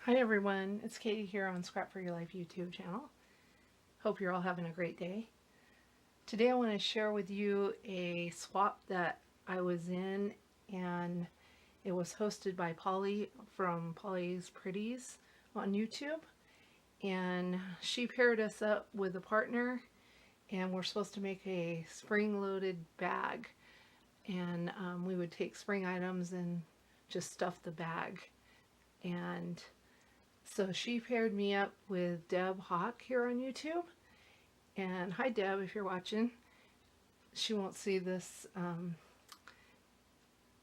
Hi everyone, it's Katie here on Scrap for Your Life YouTube channel. Hope you're all having a great day. Today I want to share with you a swap that I was in, and it was hosted by Polly from Polly's Pretties on YouTube, and she paired us up with a partner, and we're supposed to make a spring-loaded bag, and we would take spring items and just stuff the bag. And so she paired me up with Deb Houck here on YouTube. And hi Deb, if you're watching. She won't see this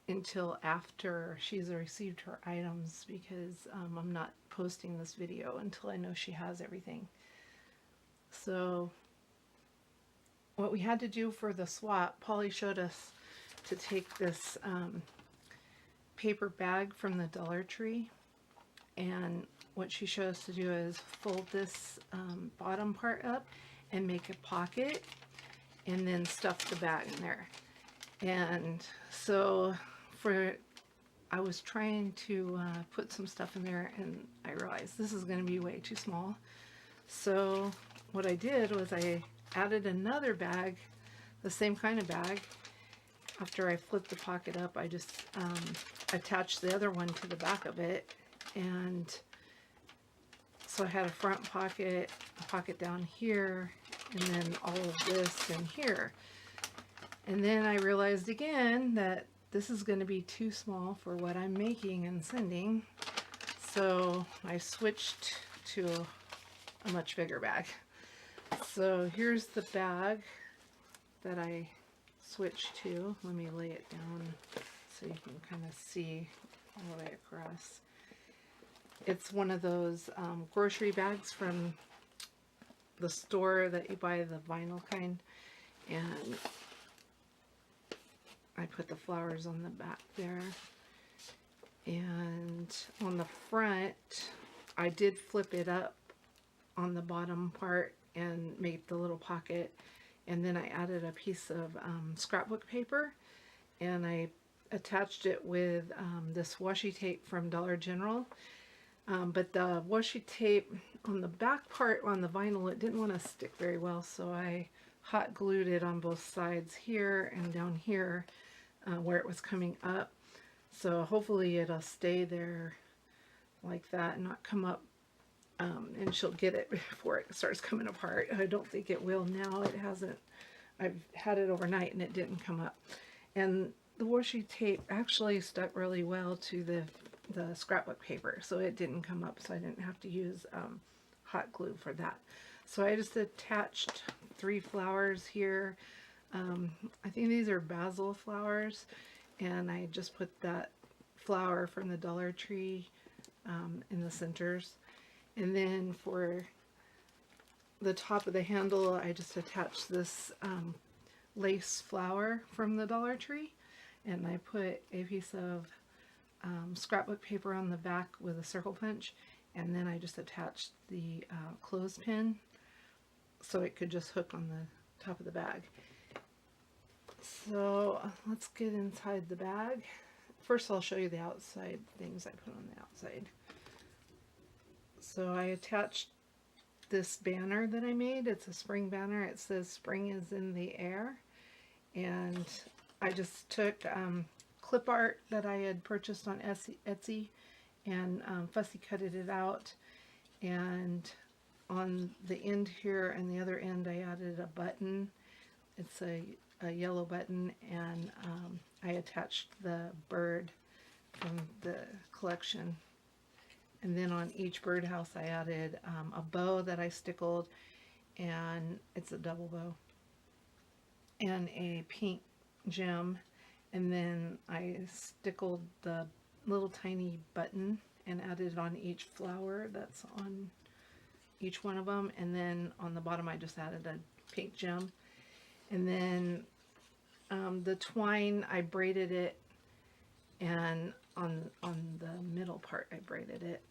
until after she's received her items, because I'm not posting this video until I know she has everything. So what we had to do for the swap, Polly showed us to take this paper bag from the Dollar Tree, and what she showed us to do is fold this bottom part up and make a pocket and then stuff the bag in there. And so I was trying to put some stuff in there, and I realized this is going to be way too small. So what I did was I added another bag, the same kind of bag. After I flipped the pocket up, I just attached the other one to the back of it, and so I had a front pocket, a pocket down here, and then all of this in here. And then I realized again that this is going to be too small for what I'm making and sending, so I switched to a much bigger bag. So here's the bag that I switched to. Let me lay it down so you can kind of see all the way across. It's one of those grocery bags from the store that you buy, the vinyl kind, and I put the flowers on the back there. And on the front, I did flip it up on the bottom part and made the little pocket, and then I added a piece of scrapbook paper, and I attached it with this washi tape from Dollar General. But the washi tape on the back part on the vinyl, it didn't want to stick very well, so I hot glued it on both sides here and down here where it was coming up. So hopefully it'll stay there like that and not come up, and she'll get it before it starts coming apart. I don't think it will now. It hasn't. I've had it overnight and it didn't come up. And the washi tape actually stuck really well to the scrapbook paper, so it didn't come up, so I didn't have to use hot glue for that. So I just attached 3 flowers here. I think these are basil flowers, and I just put that flower from the Dollar Tree in the centers. And then for the top of the handle, I just attached this lace flower from the Dollar Tree, and I put a piece of scrapbook paper on the back with a circle punch, and then I just attached the clothespin so it could just hook on the top of the bag. So let's get inside the bag. First I'll show you the outside things I put on the outside. So I attached this banner that I made. It's a spring banner. It says "Spring is in the air," and I just took clip art that I had purchased on Etsy and fussy cutted it out, and on the end here and the other end I added a button. It's a yellow button, and I attached the bird from the collection, and then on each birdhouse I added a bow that I stickled, and it's a double bow, and a pink gem. And then I stickled the little tiny button and added it on each flower that's on each one of them. And then on the bottom I just added a pink gem. And then the twine, I braided it, and on the middle part I braided it.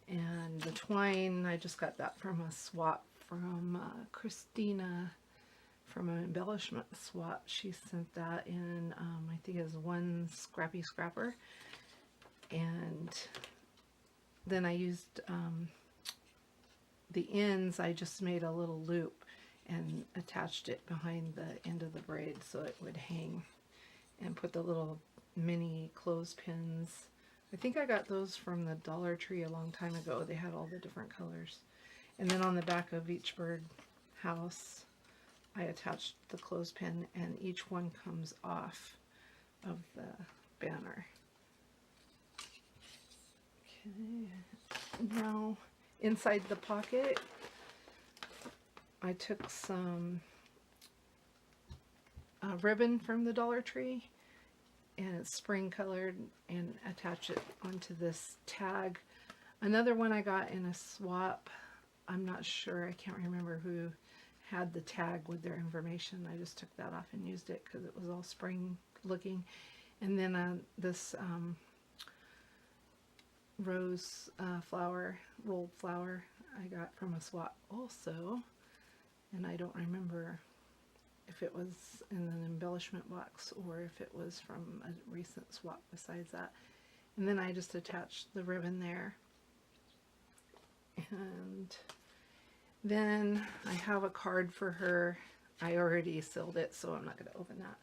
And the twine, I just got that from a swap from Christina, from an embellishment swap. She sent that in, I think it was one Scrappy Scrapper, and then I used the ends, I just made a little loop and attached it behind the end of the braid so it would hang, and put the little mini clothespins. I think I got those from the Dollar Tree a long time ago. They had all the different colors. And then on the back of each bird house, I attached the clothespin, and each one comes off of the banner. Okay, now inside the pocket, I took some ribbon from the Dollar Tree, and it's spring colored, and attach it onto this tag. Another one I got in a swap. I'm not sure, I can't remember who had the tag with their information. I just took that off and used it because it was all spring looking. And then this rose flower, rolled flower, I got from a swap also, and I don't remember if it was in an embellishment box or if it was from a recent swap besides that. And then I just attached the ribbon there. And then I have a card for her. I already sealed it, so I'm not going to open that.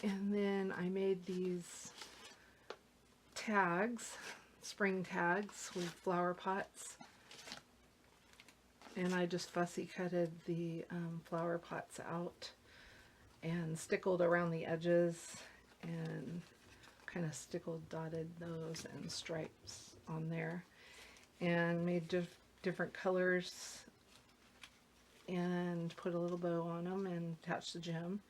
And then I made these tags, spring tags with flower pots. And I just fussy cutted the flower pots out and stickled around the edges, and kind of stickled dotted those and stripes on there, and made different colors and put a little bow on them and attached the gem,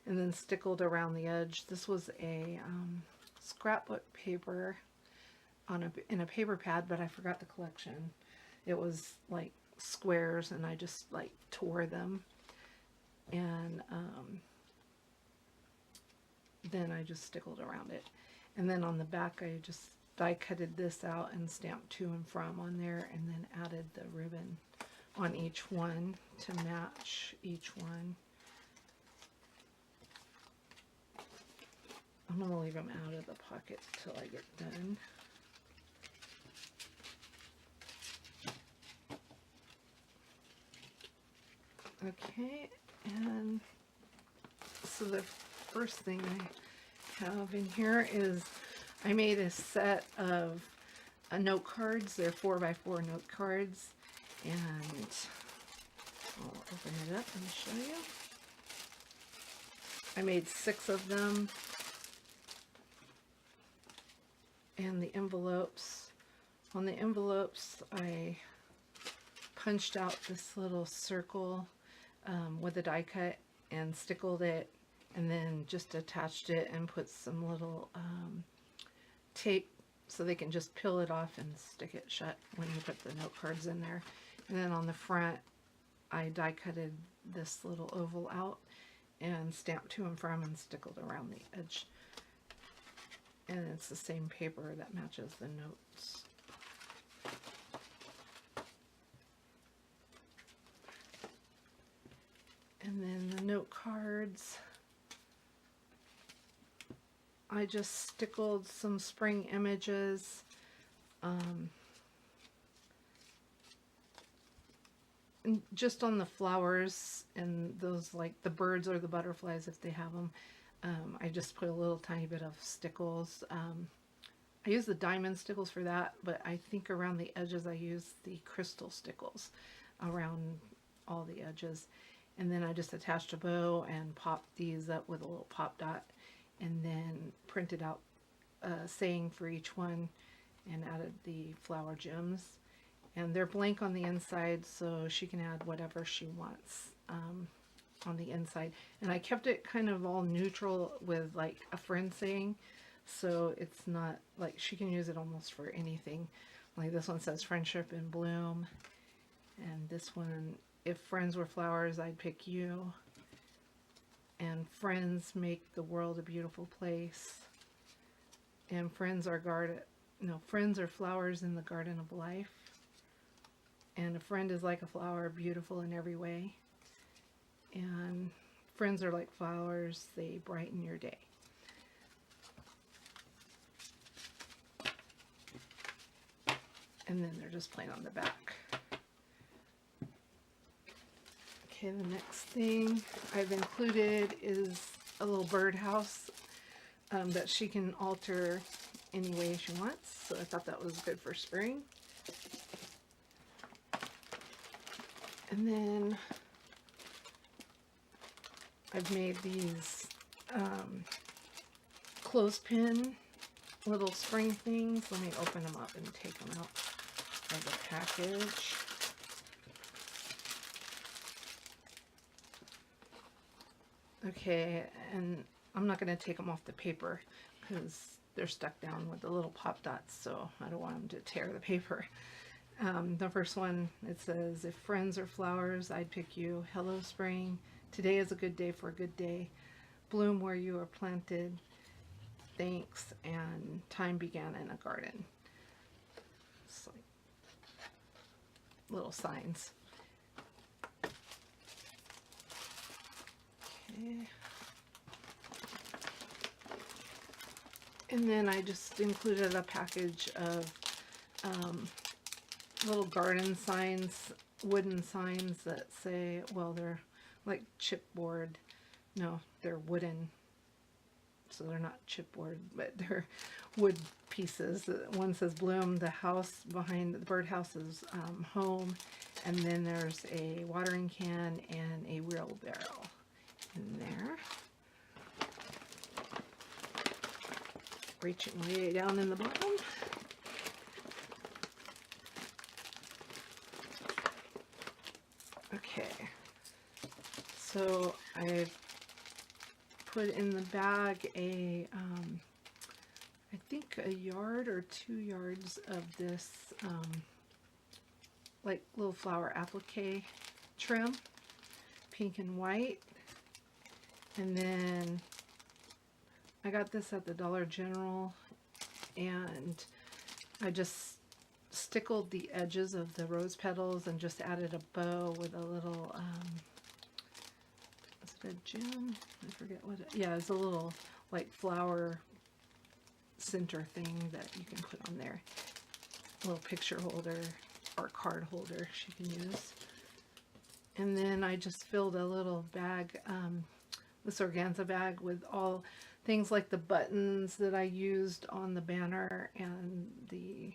and then stickled around the edge. This was a scrapbook paper in a paper pad, but I forgot the collection. It was like squares, and I just like tore them, and then I just stickled around it. And then on the back I just die cutted this out and stamped to and from on there, and then added the ribbon on each one to match each one. I'm going to leave them out of the pocket till I get done. Okay, and so the first thing I have in here is I made a set of note cards. They're 4x4 note cards, and I'll open it up and show you. I made 6 of them, and the envelopes. On the envelopes, I punched out this little circle with a die cut and stickled it, and then just attached it and put some little tape so they can just peel it off and stick it shut when you put the note cards in there. And then on the front, I die cutted this little oval out and stamped to and from and stickled around the edge. And it's the same paper that matches the notes. And then the note cards, I just stickled some spring images. And just on the flowers and those, like the birds or the butterflies if they have them. I just put a little tiny bit of stickles. I use the diamond stickles for that, but I think around the edges I use the crystal stickles around all the edges. And then I just attached a bow and popped these up with a little pop dot, and then printed out a saying for each one and added the flower gems. And they're blank on the inside, so she can add whatever she wants on the inside. And I kept it kind of all neutral with like a friend saying, so it's not like she can use it almost for anything. Like this one says friendship in bloom, and this one, if friends were flowers, I'd pick you. And friends make the world a beautiful place. And friends are friends are flowers in the garden of life. And a friend is like a flower, beautiful in every way. And friends are like flowers, they brighten your day. and then they're just plain on the back. Okay, the next thing I've included is a little birdhouse that she can alter any way she wants, so I thought that was good for spring. And then I've made these clothespin little spring things. Let me open them up and take them out of the package. Okay, and I'm not going to take them off the paper because they're stuck down with the little pop dots, so I don't want them to tear the paper. The first one, it says, if friends are flowers, I'd pick you. Hello, spring. Today is a good day for a good day. Bloom where you are planted. Thanks, and time began in a garden. It's like little signs. Okay. And then I just included a package of little garden signs, wooden signs that say, well, they're like chipboard. No, they're wooden. So they're not chipboard, but they're wood pieces. One says Bloom, the house behind the birdhouse is home. And then there's a watering can and a wheelbarrow in there. Reaching way down in the bottom. Okay, so I've put in the bag a, I think a yard or 2 yards of this, like little flower applique trim, pink and white. And then I got this at the Dollar General, and I just stickled the edges of the rose petals and just added a bow with a little, is it a gem? I forget what it, yeah, it's a little like flower center thing that you can put on there. A little picture holder or card holder she can use. And then I just filled a little bag, this organza bag, with all things like the buttons that I used on the banner and the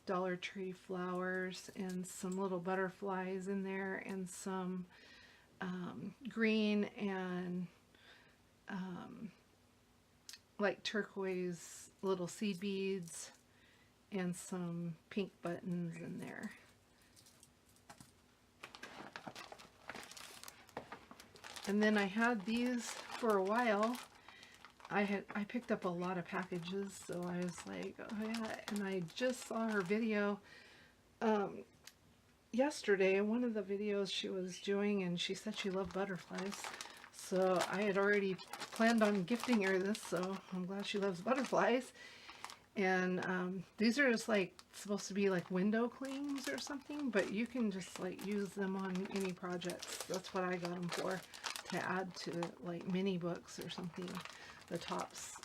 Dollar Tree flowers and some little butterflies in there and some green and like turquoise little seed beads and some pink buttons in there. And then I had these for a while. I picked up a lot of packages, so I was like, oh yeah, and I just saw her video yesterday, one of the videos she was doing, and she said she loved butterflies. So I had already planned on gifting her this, so I'm glad she loves butterflies. And these are just like supposed to be like window clings or something, but you can just like use them on any projects. That's what I got them for, to add to like mini books or something. The tops,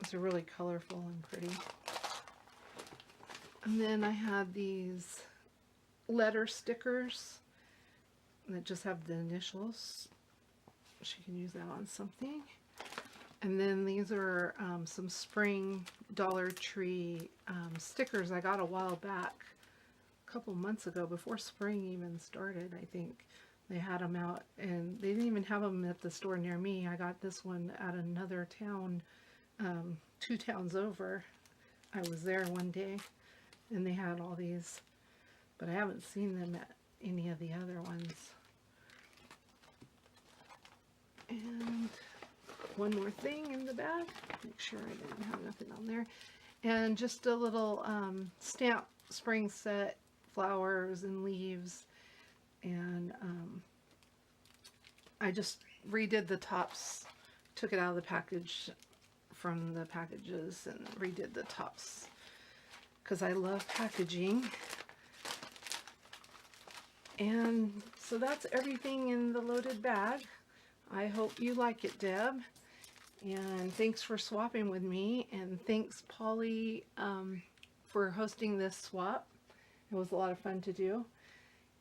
these are really colorful and pretty. And then I had these letter stickers that just have the initials. She can use that on something. And then these are some spring Dollar Tree stickers I got a while back, a couple months ago, before spring even started, I think. They had them out, and they didn't even have them at the store near me. I got this one at another town, 2 towns over. I was there one day, and they had all these, but I haven't seen them at any of the other ones. And one more thing in the bag, make sure I didn't have nothing on there, and just a little stamp spring set, flowers and leaves. And I just redid the tops, took it out of the package from the packages and redid the tops because I love packaging. And so that's everything in the loaded bag. I hope you like it, Deb. And thanks for swapping with me, and thanks Polly for hosting this swap. It was a lot of fun to do.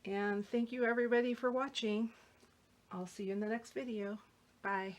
And thank you everybody for watching. I'll see you in the next video. Bye.